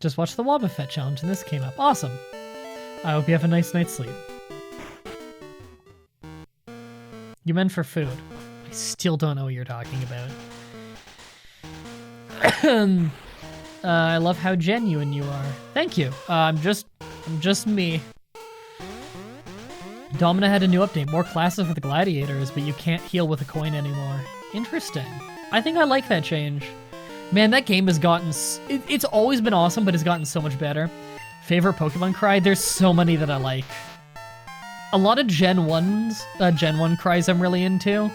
Just watched the Wobbuffet challenge and this came up. Awesome. I hope you have a nice night's sleep. You meant for food. I still don't know what you're talking about. I love how genuine you are. Thank you. I'm just me. Domina had a new update. More classes for the gladiators, but you can't heal with a coin anymore. Interesting. I think I like that change. Man, that game has gotten... It's always been awesome, but it's gotten so much better. Favorite Pokemon cry? There's so many that I like. A lot of Gen 1 cries I'm really into.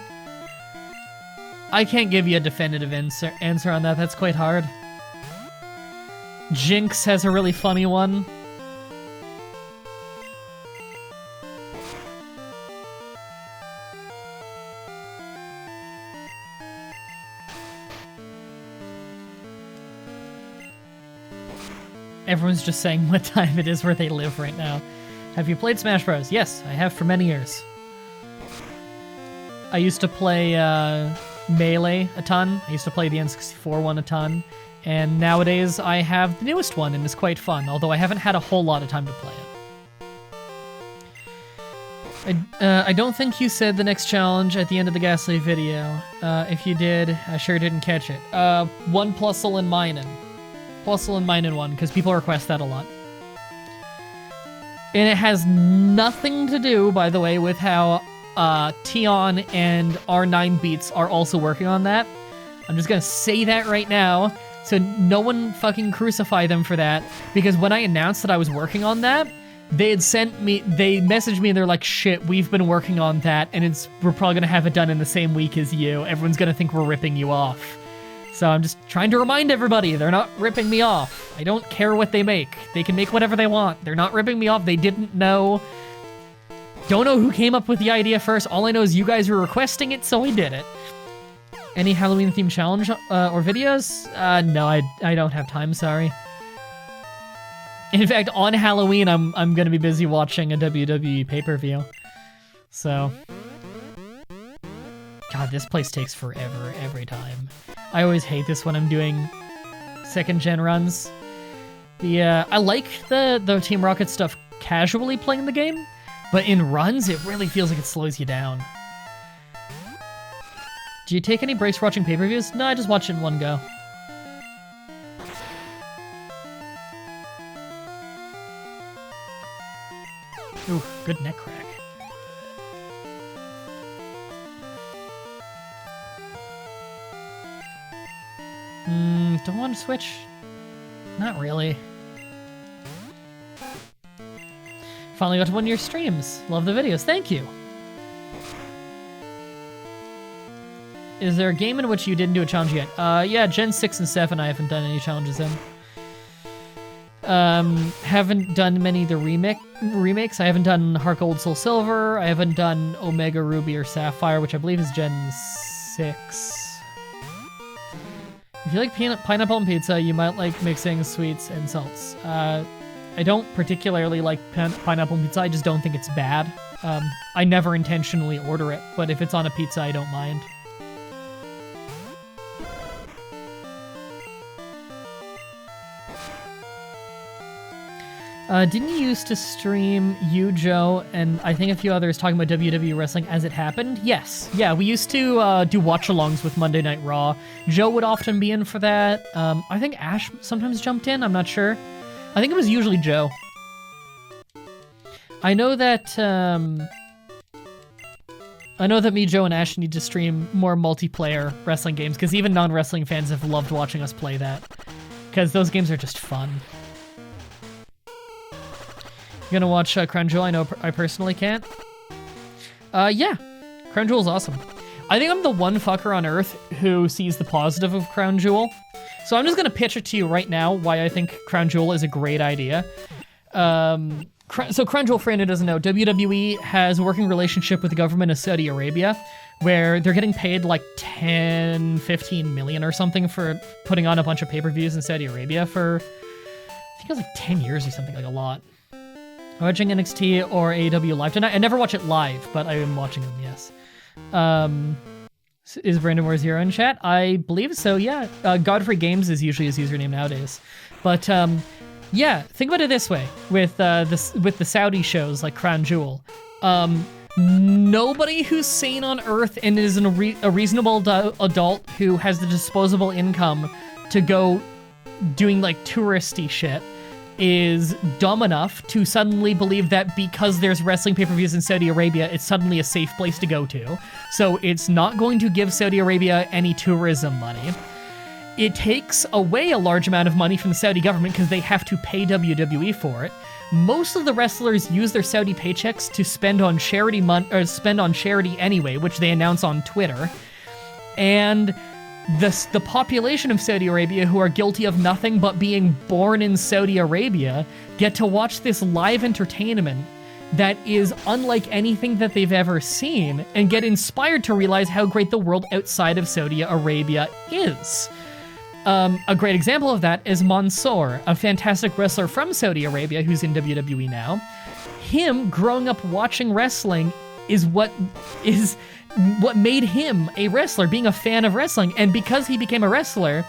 I can't give you a definitive answer on that. That's quite hard. Jinx has a really funny one. Everyone's just saying what time it is where they live right now. Have you played Smash Bros? Yes, I have for many years. I used to play Melee a ton. I used to play the N64 one a ton. And nowadays I have the newest one and it's quite fun, although I haven't had a whole lot of time to play it. I don't think you said the next challenge at the end of the Ghastly video. If you did, I sure didn't catch it. One Plusle and Minen. Plusle and Minen one, because people request that a lot. And it has nothing to do, by the way, with how Tion and R9 Beats are also working on that. I'm just gonna say that right now, so no one fucking crucify them for that, because when I announced that I was working on that, they messaged me and they're like, shit, we've been working on that, and we're probably gonna have it done in the same week as you. Everyone's gonna think we're ripping you off. So I'm just trying to remind everybody, they're not ripping me off. I don't care what they make. They can make whatever they want. They're not ripping me off. They didn't know. Don't know who came up with the idea first. All I know is you guys were requesting it, so we did it. Any Halloween-themed challenge or videos? No, I don't have time, sorry. In fact, on Halloween, I'm gonna be busy watching a WWE pay-per-view. So... God, this place takes forever every time. I always hate this when I'm doing second-gen runs. I like the Team Rocket stuff casually playing the game, but in runs, it really feels like it slows you down. Do you take any breaks for watching pay-per-views? No, I just watch it in one go. Ooh, good neck crack. Don't want to switch? Not really. Finally got to one of your streams. Love the videos. Thank you. Is there a game in which you didn't do a challenge yet? Yeah, Gen 6 and 7 I haven't done any challenges in. Haven't done many of the remakes. I haven't done Heart Gold Soul Silver. I haven't done Omega Ruby or Sapphire, which I believe is Gen 6. If you like pineapple on pizza, you might like mixing sweets and salts. I don't particularly like pineapple on pizza, I just don't think it's bad. I never intentionally order it, but if it's on a pizza, I don't mind. Didn't you used to stream you, Joe, and I think a few others talking about WWE wrestling as it happened? Yes. Yeah, we used to do watch-alongs with Monday Night Raw. Joe would often be in for that. I think Ash sometimes jumped in, I'm not sure. I think it was usually Joe. I know that me, Joe, and Ash need to stream more multiplayer wrestling games, because even non-wrestling fans have loved watching us play that. Because those games are just fun. You gonna watch Crown Jewel? I know I personally can't. Yeah. Crown Jewel's awesome. I think I'm the one fucker on Earth who sees the positive of Crown Jewel. So I'm just gonna pitch it to you right now why I think Crown Jewel is a great idea. So Crown Jewel, for anyone who doesn't know, WWE has a working relationship with the government of Saudi Arabia, where they're getting paid like 10, 15 million or something for putting on a bunch of pay-per-views in Saudi Arabia for, I think it was like 10 years or something, like a lot. Watching NXT or AEW live tonight? I never watch it live, but I am watching them, yes. Is Brandon War in chat? I believe so, yeah. Godfrey Games is usually his username nowadays. But Yeah, think about it this way with the Saudi shows like Crown Jewel. Nobody who's sane on Earth and is a reasonable adult who has the disposable income to go doing like touristy shit is dumb enough to suddenly believe that because there's wrestling pay-per-views in Saudi Arabia, it's suddenly a safe place to go to. So it's not going to give Saudi Arabia any tourism money. It takes away a large amount of money from the Saudi government because they have to pay WWE for it. Most of the wrestlers use their Saudi paychecks to spend on charity anyway, which they announce on Twitter. And the population of Saudi Arabia who are guilty of nothing but being born in Saudi Arabia get to watch this live entertainment that is unlike anything that they've ever seen and get inspired to realize how great the world outside of Saudi Arabia is. A great example of that is Mansoor, a fantastic wrestler from Saudi Arabia who's in WWE now. Him growing up watching wrestling is what made him a wrestler, being a fan of wrestling. And because he became a wrestler,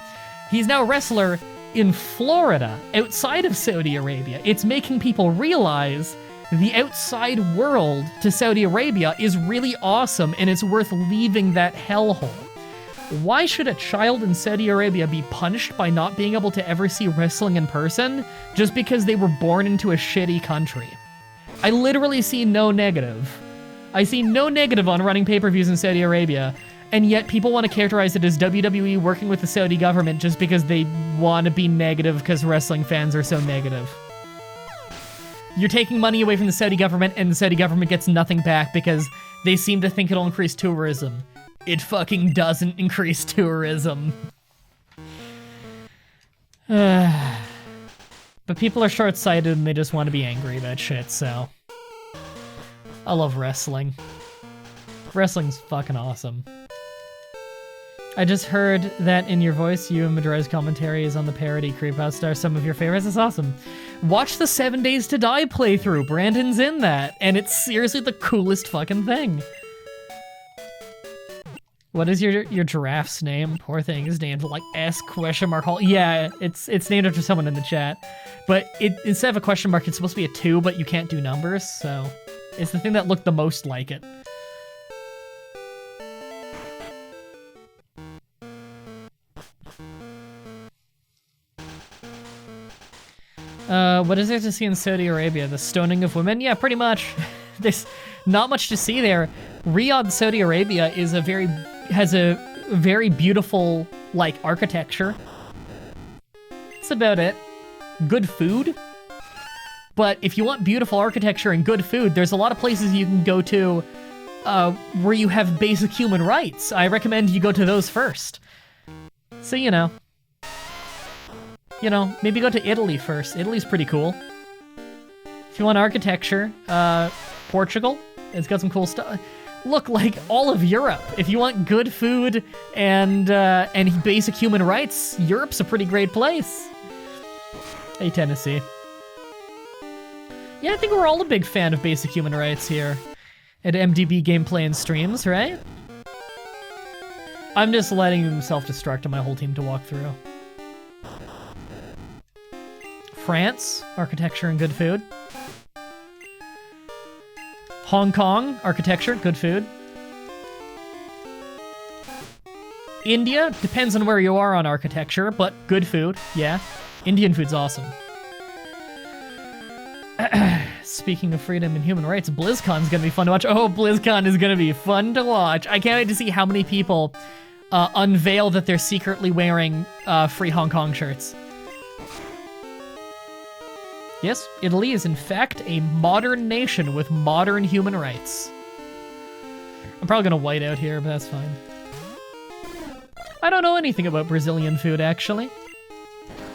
he's now a wrestler in Florida, outside of Saudi Arabia. It's making people realize the outside world to Saudi Arabia is really awesome and it's worth leaving that hellhole. Why should a child in Saudi Arabia be punished by not being able to ever see wrestling in person just because they were born into a shitty country? I literally see no negative. I see no negative on running pay-per-views in Saudi Arabia, and yet people want to characterize it as WWE working with the Saudi government just because they want to be negative because wrestling fans are so negative. You're taking money away from the Saudi government, and the Saudi government gets nothing back because they seem to think it'll increase tourism. It fucking doesn't increase tourism. But people are short-sighted and they just want to be angry about shit, so... I love wrestling. Wrestling's fucking awesome. I just heard that in your voice, you and Mah-Dry-Bread's commentaries on the parody creepypasta are some of your favorites. That's awesome. Watch the 7 Days to Die playthrough. Brandon's in that, and it's seriously the coolest fucking thing. What is your giraffe's name? Poor thing is named like S question mark Hall. Yeah, it's named after someone in the chat. But instead of a question mark, it's supposed to be a 2, but you can't do numbers, so it's the thing that looked the most like it. What is there to see in Saudi Arabia? The stoning of women? Yeah, pretty much. There's not much to see there. Riyadh, Saudi Arabia has a very beautiful, like, architecture. That's about it. Good food. But if you want beautiful architecture and good food, there's a lot of places you can go to where you have basic human rights. I recommend you go to those first. So, you know, maybe go to Italy first. Italy's pretty cool. If you want architecture, Portugal, it's got some cool stuff. Look, like all of Europe. If you want good food and basic human rights, Europe's a pretty great place. Hey, Tennessee. Yeah, I think we're all a big fan of basic human rights here at MDB Gameplay and Streams, right? I'm just letting him self-destruct and my whole team to walk through. France, architecture and good food. Hong Kong, architecture, good food. India, depends on where you are on architecture, but good food, yeah. Indian food's awesome. Speaking of freedom and human rights, BlizzCon's gonna be fun to watch. Oh, BlizzCon is gonna be fun to watch. I can't wait to see how many people unveil that they're secretly wearing free Hong Kong shirts. Yes, Italy is in fact a modern nation with modern human rights. I'm probably gonna white out here, but that's fine. I don't know anything about Brazilian food, actually.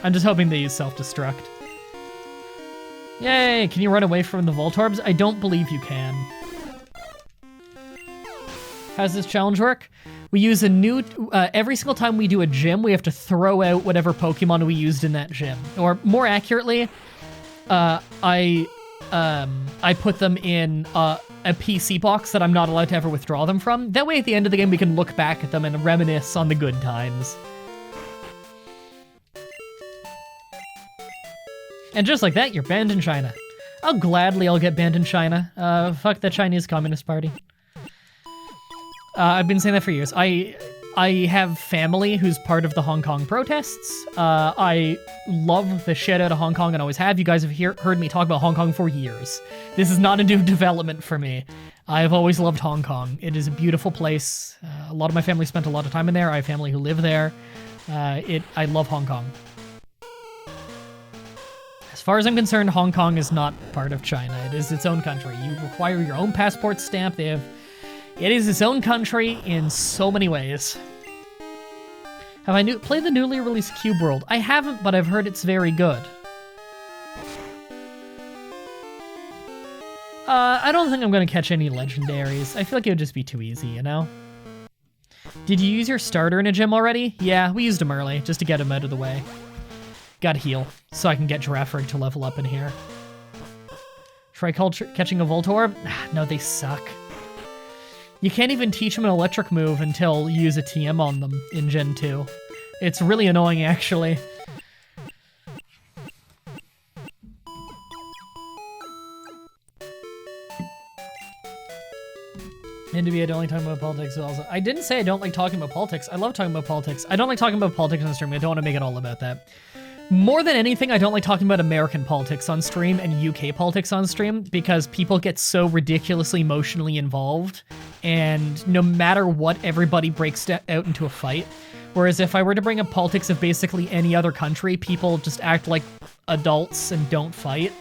I'm just hoping they use self-destruct. Yay, can you run away from the Voltorbs? I don't believe you can. How does this challenge work? We use a new, every single time we do a gym, we have to throw out whatever Pokemon we used in that gym. Or more accurately, I put them in a PC box that I'm not allowed to ever withdraw them from. That way at the end of the game we can look back at them and reminisce on the good times. And just like that, you're banned in China. I'll get banned in China. Fuck the Chinese Communist Party. I've been saying that for years. I have family who's part of the Hong Kong protests. I love the shit out of Hong Kong and always have. You guys have heard me talk about Hong Kong for years. This is not a new development for me. I've always loved Hong Kong. It is a beautiful place. A lot of my family spent a lot of time in there. I have family who live there. I love Hong Kong. As far as I'm concerned, Hong Kong is not part of China. It is its own country. You require your own passport stamp. It is its own country in so many ways. Have I played the newly released Cube World? I haven't, but I've heard it's very good. I don't think I'm gonna catch any legendaries. I feel like it would just be too easy, you know? Did you use your starter in a gym already? Yeah, we used him early, just to get him out of the way. Gotta heal, so I can get Giraffrig to level up in here. Try catching a Voltorb? No, they suck. You can't even teach them an electric move until you use a TM on them in Gen 2. It's really annoying, actually. And to be, I don't like talking about politics also. I didn't say I don't like talking about politics. I love talking about politics. I don't like talking about politics on stream. I don't want to make it all about that. More than anything, I don't like talking about American politics on stream and UK politics on stream because people get so ridiculously emotionally involved and no matter what, everybody breaks out into a fight. Whereas if I were to bring up politics of basically any other country, people just act like adults and don't fight.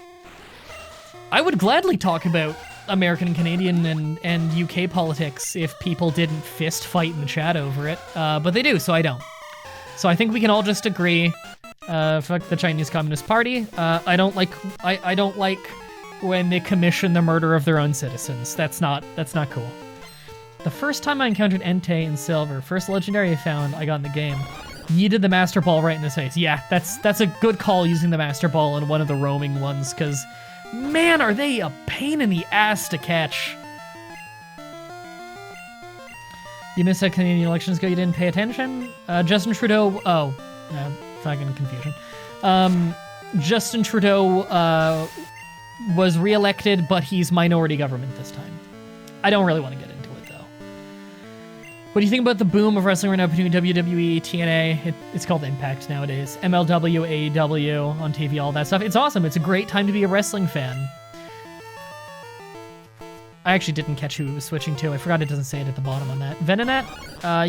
I would gladly talk about American and Canadian and UK politics if people didn't fist fight in the chat over it, but they do, so I don't. So I think we can all just agree, fuck the Chinese Communist Party. I don't like when they commission the murder of their own citizens. That's not cool. The first time I encountered Entei in Silver, first legendary I found, I got in the game. Yeeted the Master Ball right in his face. Yeah, that's a good call using the Master Ball in one of the roaming ones, because man, are they a pain in the ass to catch. You missed how Canadian elections go, you didn't pay attention? Justin Trudeau, fucking confusion. Justin Trudeau was re-elected, but he's minority government this time. I don't really want to get into it, though. What do you think about the boom of wrestling right now between WWE, TNA? It's called Impact nowadays. MLW, AEW, on TV, all that stuff. It's awesome. It's a great time to be a wrestling fan. I actually didn't catch who he was switching to. I forgot it doesn't say it at the bottom on that. Venonat?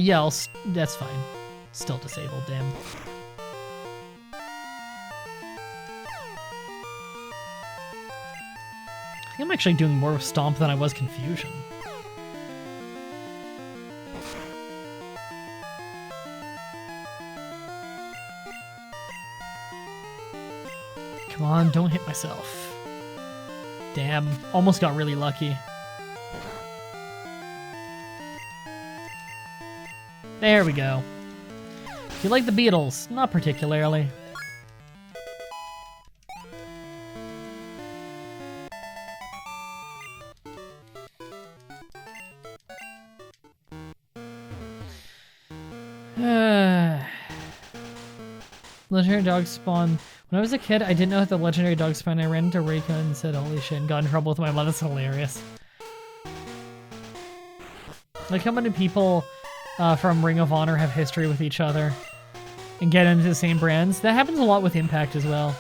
Yeah, that's fine. Still disabled, damn. I think I'm actually doing more with Stomp than I was Confusion. Come on, don't hit myself. Damn, almost got really lucky. There we go. Do you like the Beatles? Not particularly. Legendary dog spawn. When I was a kid, I didn't know the legendary dog spawn. I ran into Rika and said, holy shit, and got in trouble with my mom. That's hilarious. Like how many people from Ring of Honor have history with each other and get into the same brands. That happens a lot with Impact as well.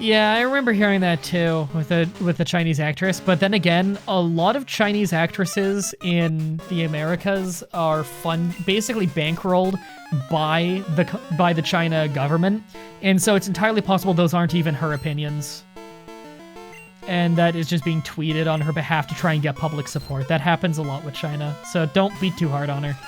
Yeah, I remember hearing that too with the Chinese actress. But then again, a lot of Chinese actresses in the Americas are basically bankrolled by the China government, and so it's entirely possible those aren't even her opinions, and that is just being tweeted on her behalf to try and get public support. That happens a lot with China, so don't be too hard on her.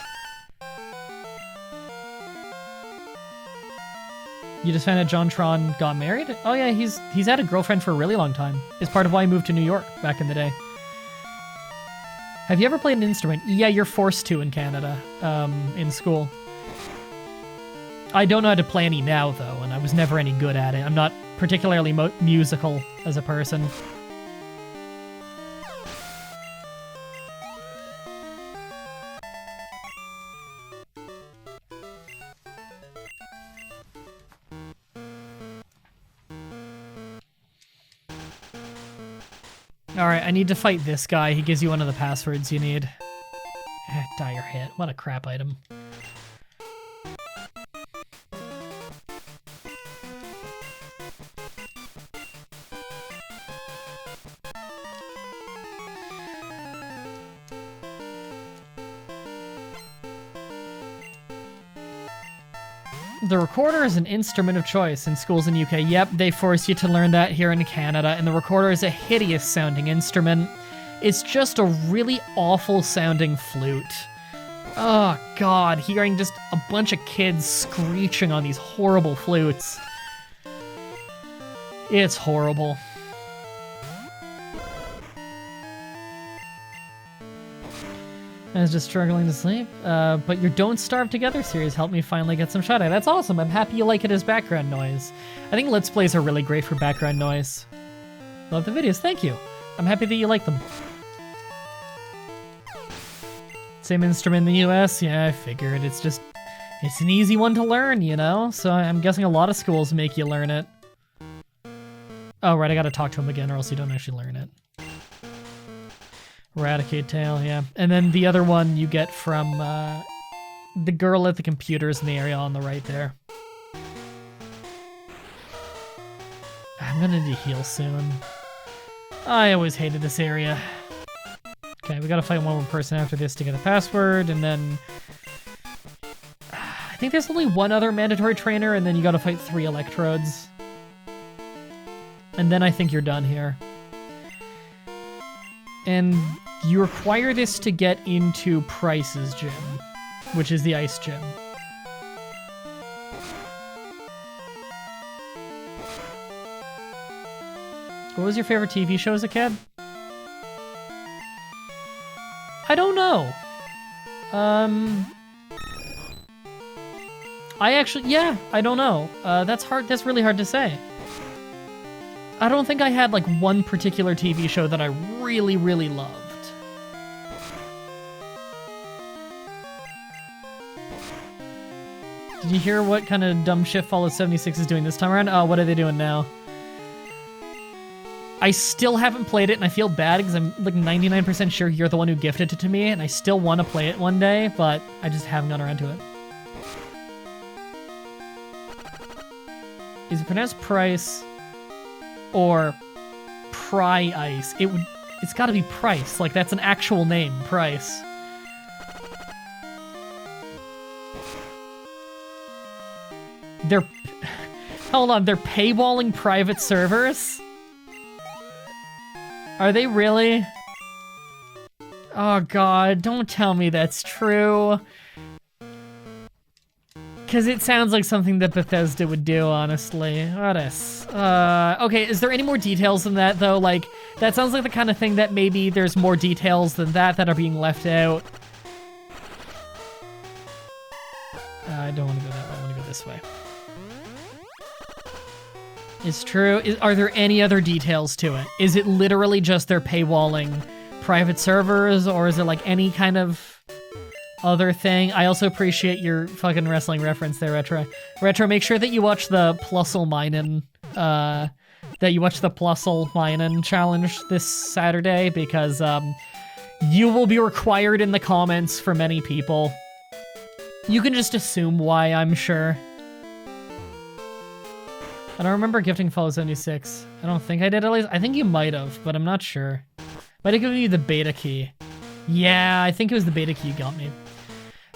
You just found out John Tron got married? Oh yeah, he's had a girlfriend for a really long time. It's part of why he moved to New York back in the day. Have you ever played an instrument? Yeah, you're forced to in Canada, in school. I don't know how to play any now, though, and I was never any good at it. I'm not particularly musical as a person. Alright, I need to fight this guy. He gives you one of the passwords you need. Dire hit. What a crap item. The recorder is an instrument of choice in schools in UK. Yep, they force you to learn that here in Canada, and the recorder is a hideous sounding instrument. It's just a really awful sounding flute. Oh god, hearing just a bunch of kids screeching on these horrible flutes. It's horrible. I was just struggling to sleep, but your Don't Starve Together series helped me finally get some shut-eye. That's awesome. I'm happy you like it as background noise. I think Let's Plays are really great for background noise. Love the videos. Thank you. I'm happy that you like them. Same instrument in the US? Yeah, I figured. It's an easy one to learn, you know? So I'm guessing a lot of schools make you learn it. Oh, right, I gotta talk to him again or else you don't actually learn it. Eradicate tail, yeah. And then the other one you get from the girl at the computers in the area on the right there. I'm gonna need to heal soon. I always hated this area. Okay, we gotta fight one more person after this to get a password, and then... I think there's only one other mandatory trainer, and then you gotta fight 3 electrodes. And then I think you're done here. And you require this to get into Price's gym, which is the ice gym. What was your favorite TV show as a kid? I don't know. I don't know. That's hard. That's really hard to say. I don't think I had like one particular TV show that I really, really loved. Did you hear what kind of dumb shit Fallout 76 is doing this time around? Oh, what are they doing now? I still haven't played it, and I feel bad because I'm like 99% sure you're the one who gifted it to me, and I still want to play it one day, but I just haven't gotten around to it. Is it pronounced Price or Pry-Ice? It's gotta be Price, like that's an actual name, Price. Hold on, they're paywalling private servers? Are they really? Oh god, don't tell me that's true. Because it sounds like something that Bethesda would do, honestly. What is? Okay, is there any more details than that, though? Like, that sounds like the kind of thing that maybe there's more details than that are being left out. I don't want to go that way, I want to go this way. It's true. Are there any other details to it? Is it literally just they're paywalling private servers, or is it like any kind of other thing? I also appreciate your fucking wrestling reference there, Retro. Retro, make sure that you watch the Plusle Minen, challenge this Saturday, because you will be required in the comments for many people. You can just assume why, I'm sure. I don't remember gifting Fallout 76. I don't think I did, at least. I think you might have, but I'm not sure. Might have given you the beta key. Yeah, I think it was the beta key you got me.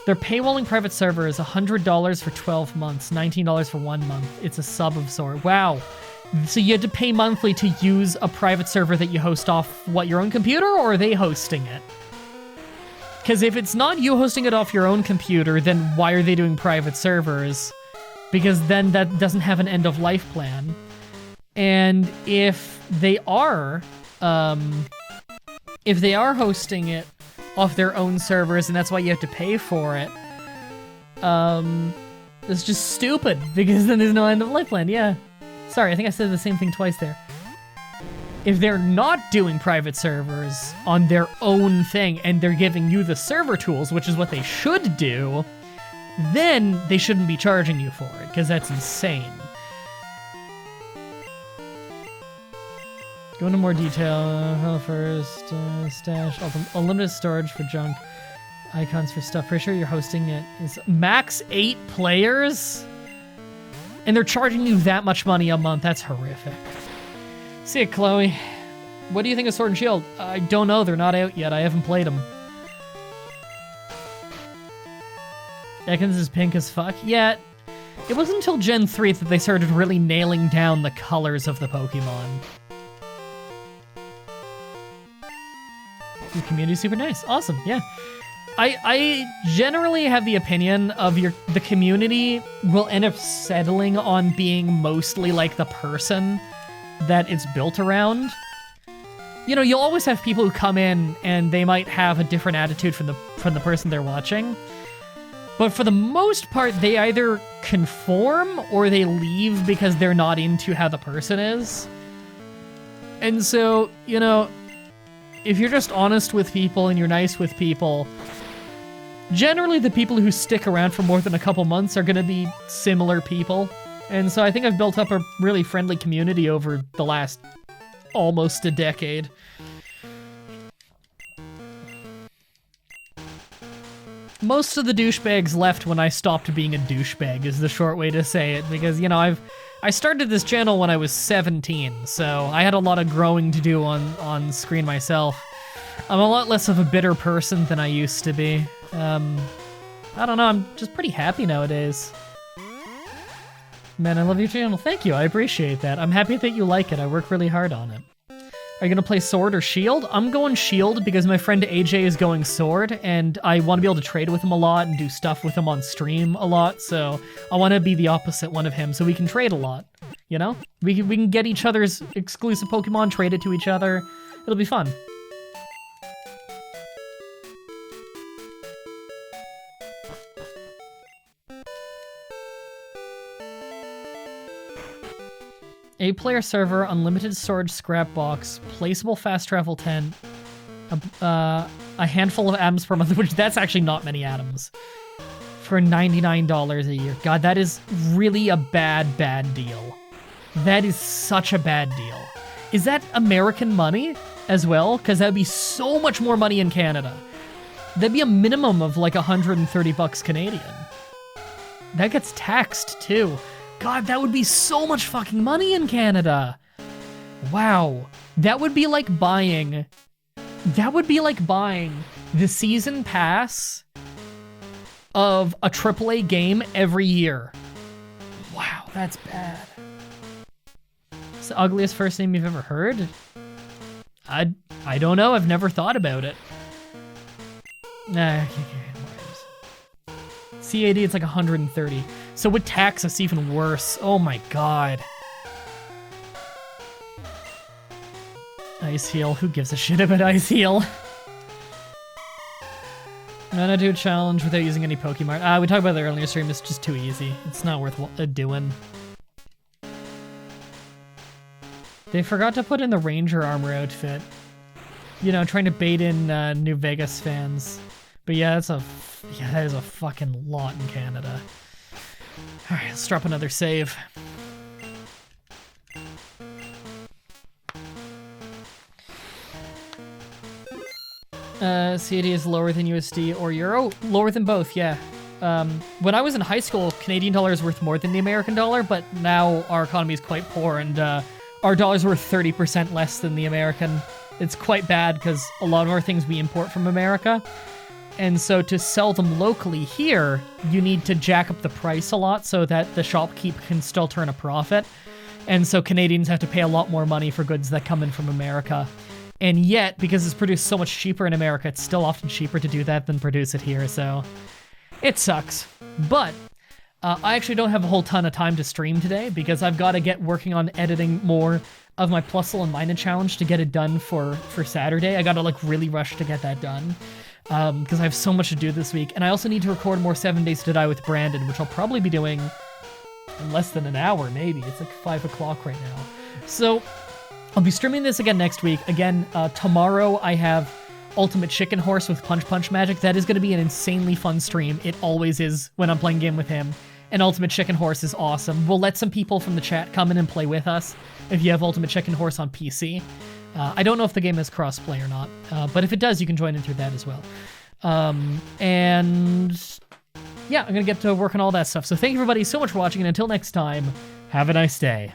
Their paywalling private server is $100 for 12 months, $19 for 1 month. It's a sub of sort. Wow. So you had to pay monthly to use a private server that you host off, what, your own computer, or are they hosting it? Because if it's not you hosting it off your own computer, then why are they doing private servers? Because then that doesn't have an end-of-life plan. And if they are hosting it off their own servers, and that's why you have to pay for it, it's just stupid, because then there's no end-of-life plan, yeah. Sorry, I think I said the same thing twice there. If they're not doing private servers on their own thing, and they're giving you the server tools, which is what they should do, then they shouldn't be charging you for it, because that's insane. Go into more detail. First, stash, unlimited storage for junk, icons for stuff. Pretty sure you're hosting it. Is max 8 players? And they're charging you that much money a month. That's horrific. See it, Chloe. What do you think of Sword and Shield? I don't know. They're not out yet. I haven't played them. Ekans is pink as fuck. Yeah, it wasn't until Gen 3 that they started really nailing down the colors of the Pokemon. Your community's super nice. Awesome, yeah. I generally have the opinion of the community will end up settling on being mostly like the person that it's built around. You know, you'll always have people who come in and they might have a different attitude from the person they're watching. But for the most part, they either conform or they leave because they're not into how the person is. And so, you know, if you're just honest with people and you're nice with people, generally the people who stick around for more than a couple months are going to be similar people. And so I think I've built up a really friendly community over the last almost a decade. Most of the douchebags left when I stopped being a douchebag is the short way to say it, because, you know, I started this channel when I was 17, so I had a lot of growing to do on screen myself. I'm a lot less of a bitter person than I used to be. I don't know, I'm just pretty happy nowadays. Man, I love your channel. Thank you, I appreciate that. I'm happy that you like it. I work really hard on it. Are you gonna play Sword or Shield? I'm going Shield because my friend AJ is going Sword, and I want to be able to trade with him a lot and do stuff with him on stream a lot, so I want to be the opposite one of him so we can trade a lot, you know? We can get each other's exclusive Pokemon, trade it to each other. It'll be fun. Eight-player server, unlimited storage scrap box, placeable fast travel tent, a handful of atoms per month, which that's actually not many atoms, for $99 a year. God, that is really a bad deal. That is such a bad deal. Is that American money as well? Because that would be so much more money in Canada. That'd be a minimum of like 130 bucks Canadian. That gets taxed too. God, that would be so much fucking money in Canada. Wow. That would be like buying the season pass of a AAA game every year. Wow, that's bad. It's the ugliest first name you've ever heard? I don't know, I've never thought about it. Nah, CAD, it's like 130. So with tax, it's even worse. Oh my god. Ice Heal. Who gives a shit about Ice Heal? I'm gonna do a challenge without using any Pokemon. We talked about that earlier stream. It's just too easy. It's not worth doing. They forgot to put in the Ranger armor outfit. You know, trying to bait in New Vegas fans. But yeah, that is a fucking lot in Canada. Alright, let's drop another save. CAD is lower than USD or Euro? Lower than both, yeah. When I was in high school, Canadian dollar is worth more than the American dollar, but now our economy is quite poor and our dollar's worth 30% less than the American. It's quite bad because a lot of our things we import from America. And so to sell them locally here, you need to jack up the price a lot so that the shopkeep can still turn a profit. And so Canadians have to pay a lot more money for goods that come in from America. And yet, because it's produced so much cheaper in America, it's still often cheaper to do that than produce it here, so it sucks. But I actually don't have a whole ton of time to stream today because I've got to get working on editing more of my Plusle and Mina challenge to get it done for Saturday. I got to like really rush to get that done. Because I have so much to do this week. And I also need to record more 7 Days to Die with Brandon, which I'll probably be doing in less than an hour, maybe. It's like 5 o'clock right now. So I'll be streaming this again next week. Again, tomorrow I have Ultimate Chicken Horse with Punch Punch Magic. That is going to be an insanely fun stream. It always is when I'm playing a game with him. And Ultimate Chicken Horse is awesome. We'll let some people from the chat come in and play with us if you have Ultimate Chicken Horse on PC. I don't know if the game has crossplay or not, but if it does, you can join in through that as well. And yeah, I'm going to get to work on all that stuff. So thank you everybody so much for watching, and until next time, have a nice day.